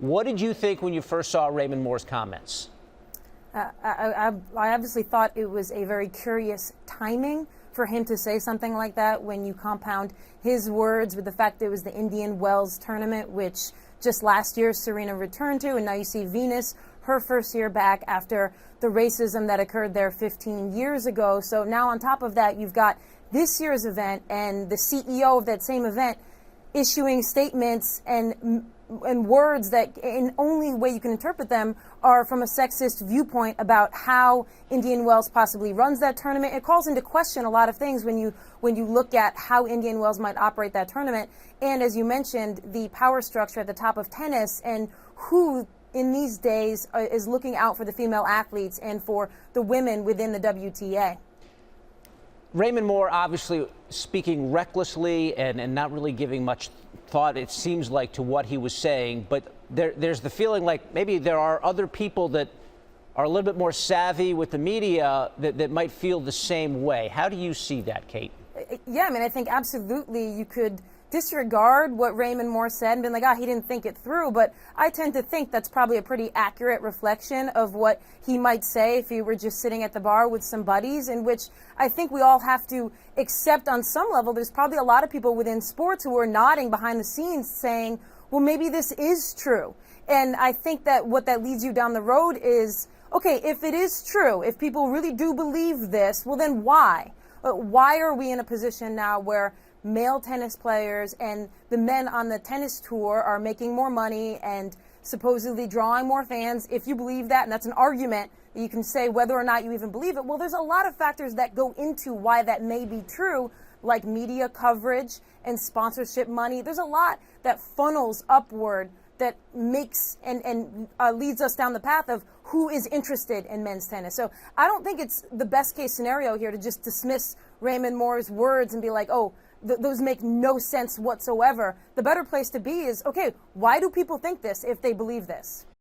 What did you think when you first saw Raymond Moore's comments? I obviously thought it was a very curious timing for him to say something like that when you compound his words with the fact that it was the Indian Wells tournament, which just last year Serena returned to, and now you see Venus, her first year back after the racism that occurred there 15 years ago. So now on top of that, you've got this year's event and the CEO of that same event issuing statements and words that in only way you can interpret them are from a sexist viewpoint about how Indian Wells possibly runs that tournament. It calls into question a lot of things when you look at how Indian Wells might operate that tournament. And as you mentioned, the power structure at the top of tennis and who in these days is looking out for the female athletes and for the women within the WTA. Raymond Moore obviously speaking recklessly and not really giving much thought, it seems like, to what he was saying. But there's the feeling like maybe there are other people that are a little bit more savvy with the media that might feel the same way. How do you see that, Kate? Yeah, I mean, I think absolutely you could disregard what Raymond Moore said and been like, he didn't think it through. But I tend to think that's probably a pretty accurate reflection of what he might say if he were just sitting at the bar with some buddies, in which I think we all have to accept on some level. There's probably a lot of people within sports who are nodding behind the scenes saying, well, maybe this is true. And I think that what that leads you down the road is, okay, if it is true, if people really do believe this, well, then why? Why are we in a position now where male tennis players and the men on the tennis tour are making more money and supposedly drawing more fans? If you believe that, and that's an argument that you can say whether or not you even believe it, well, there's a lot of factors that go into why that may be true, like media coverage and sponsorship money. There's a lot that funnels upward that makes and leads us down the path of who is interested in men's tennis. So I don't think it's the best case scenario here to just dismiss Raymond Moore's words and be like, oh, those make no sense whatsoever. The better place to be is, okay, why do people think this if they believe this?